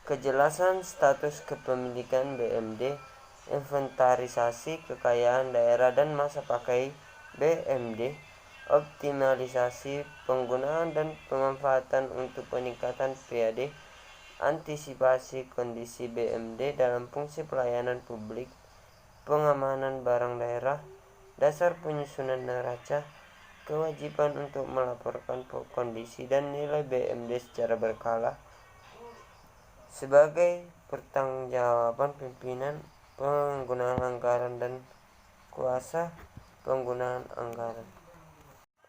kejelasan status kepemilikan BMD, inventarisasi kekayaan daerah dan masa pakai BMD, optimalisasi penggunaan dan pemanfaatan untuk peningkatan PAD, antisipasi kondisi BMD dalam fungsi pelayanan publik, pengamanan barang daerah, dasar penyusunan neraca, kewajiban untuk melaporkan kondisi dan nilai BMD secara berkala sebagai pertanggungjawaban pimpinan penggunaan anggaran dan kuasa penggunaan anggaran.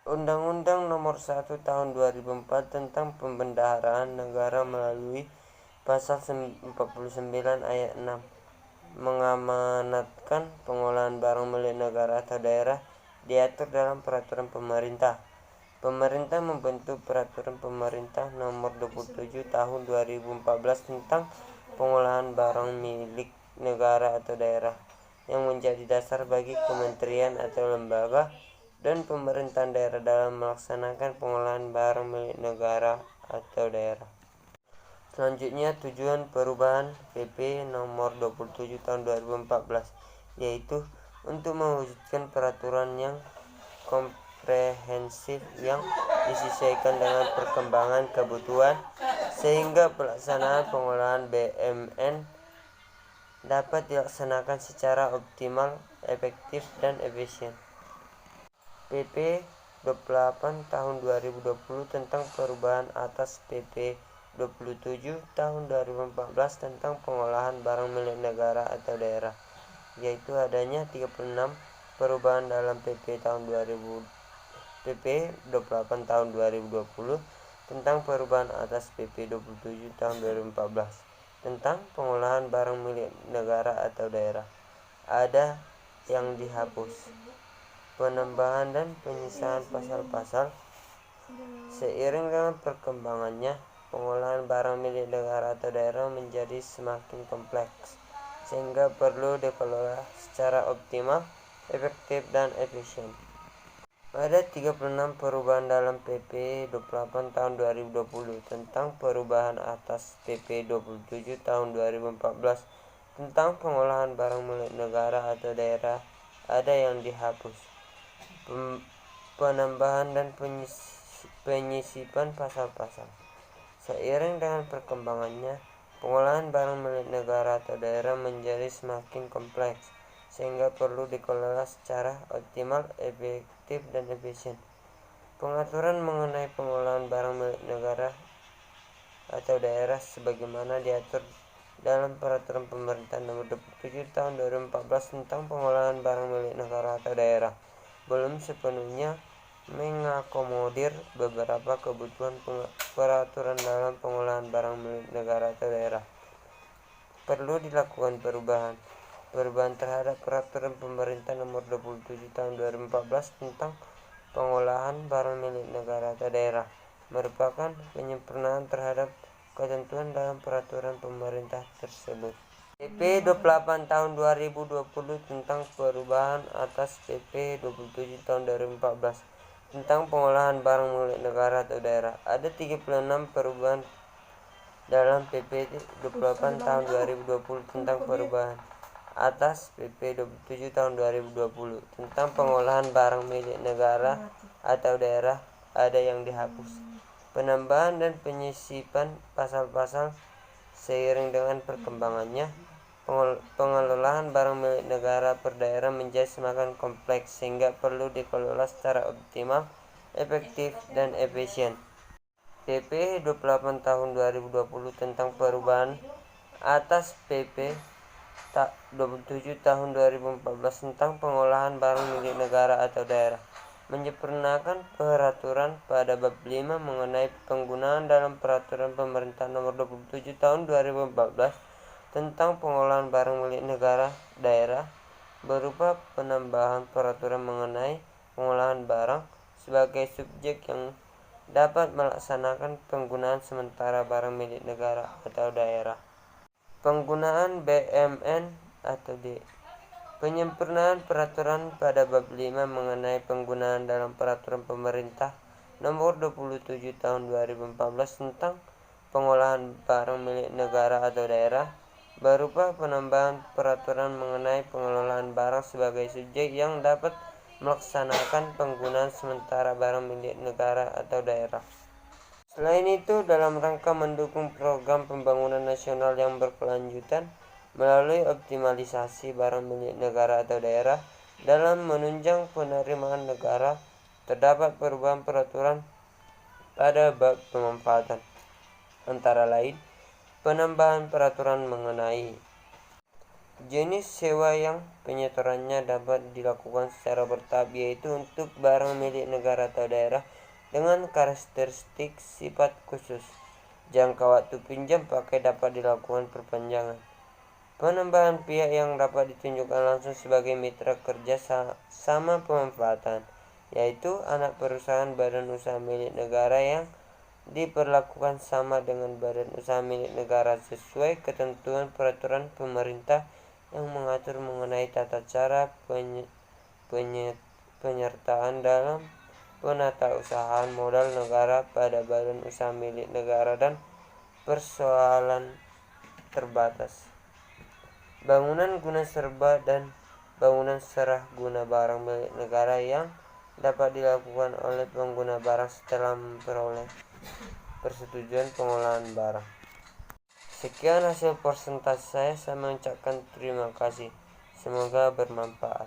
Undang-Undang Nomor 1 Tahun 2004 tentang Pembendaharaan Negara melalui Pasal 49 Ayat 6 mengamanatkan pengolahan barang milik negara atau daerah diatur dalam peraturan pemerintah. Pemerintah membentuk Peraturan Pemerintah Nomor 27 Tahun 2014 tentang pengolahan barang milik negara atau daerah yang menjadi dasar bagi kementerian atau lembaga dan pemerintahan daerah dalam melaksanakan pengolahan barang milik negara atau daerah. Selanjutnya, tujuan perubahan PP Nomor 27 Tahun 2014 yaitu untuk mewujudkan peraturan yang komprehensif yang disesuaikan dengan perkembangan kebutuhan sehingga pelaksanaan pengolahan BMN dapat dilaksanakan secara optimal, efektif, dan efisien. PP 28 Tahun 2020 tentang perubahan atas PP 27 Tahun 2014 tentang pengolahan barang milik negara atau daerah, yaitu adanya 36 perubahan dalam PP 28 Tahun 2020 tentang perubahan atas PP 27 Tahun 2014 tentang pengolahan barang milik negara atau daerah. Ada yang dihapus. Penambahan dan penyisihan pasal-pasal. Seiring dengan perkembangannya, pengolahan barang milik negara atau daerah menjadi semakin kompleks, sehingga perlu dikelola secara optimal, efektif, dan efisien. Ada 36 perubahan dalam PP 28 Tahun 2020 tentang perubahan atas PP 27 Tahun 2014 tentang pengolahan barang milik negara atau daerah. Ada yang dihapus. Penambahan dan penyisipan pasal-pasal. Seiring dengan perkembangannya, pengolahan barang milik negara atau daerah menjadi semakin kompleks, sehingga perlu dikelola secara optimal, efektif, dan efisien. Pengaturan mengenai pengolahan barang milik negara atau daerah sebagaimana diatur dalam Peraturan Pemerintah Nomor 27 Tahun 2014 tentang pengolahan barang milik negara atau daerah belum sepenuhnya mengakomodir beberapa kebutuhan peraturan dalam pengolahan barang milik negara atau daerah. Perlu dilakukan perubahan terhadap Peraturan Pemerintah Nomor 27 Tahun 2014 tentang pengolahan barang milik negara atau daerah, merupakan penyempurnaan terhadap ketentuan dalam peraturan pemerintah tersebut. PP 28 Tahun 2020 tentang perubahan atas PP 27 Tahun 2014 tentang pengolahan barang milik negara atau daerah. Ada 36 perubahan dalam PP 28 Tahun 2020 tentang perubahan atas PP 27 Tahun 2020 tentang pengolahan barang milik negara atau daerah. Ada yang dihapus. Penambahan dan penyisipan pasal-pasal. Seiring dengan perkembangannya, pengelolaan barang milik negara per daerah menjadi semakin kompleks, sehingga perlu dikelola secara optimal, efektif, dan efisien. PP 28 Tahun 2020 tentang perubahan atas PP 27 Tahun 2014 tentang pengolahan barang milik negara atau daerah, menyempurnakan peraturan pada bab 5 mengenai penggunaan dalam Peraturan Pemerintah Nomor 27 Tahun 2014 tentang pengolahan barang milik negara daerah, berupa penambahan peraturan mengenai pengolahan barang sebagai subjek yang dapat melaksanakan penggunaan sementara barang milik negara atau daerah. Penggunaan BMN atau D. Penyempurnaan peraturan pada bab 5 mengenai penggunaan dalam Peraturan Pemerintah Nomor 27 Tahun 2014 tentang pengolahan barang milik negara atau daerah berupa penambahan peraturan mengenai pengelolaan barang sebagai subjek yang dapat melaksanakan penggunaan sementara barang milik negara atau daerah. Selain itu, dalam rangka mendukung program pembangunan nasional yang berkelanjutan melalui optimalisasi barang milik negara atau daerah dalam menunjang penerimaan negara, terdapat perubahan peraturan pada bab pemanfaatan, antara lain penambahan peraturan mengenai jenis sewa yang penyetorannya dapat dilakukan secara bertahap, yaitu untuk barang milik negara atau daerah dengan karakteristik sifat khusus. Jangka waktu pinjam pakai dapat dilakukan perpanjangan. Penambahan pihak yang dapat ditunjukkan langsung sebagai mitra kerja sama pemanfaatan, yaitu anak perusahaan badan usaha milik negara yang diperlakukan sama dengan badan usaha milik negara sesuai ketentuan peraturan pemerintah yang mengatur mengenai tata cara penyertaan dalam penatausahaan modal negara pada badan usaha milik negara dan persoalan terbatas. Bangunan guna serba dan bangunan serah guna barang milik negara yang dapat dilakukan oleh pengguna barang setelah memperoleh persetujuan pengolahan barang. Sekian hasil presentasi saya mengucapkan terima kasih. Semoga bermanfaat.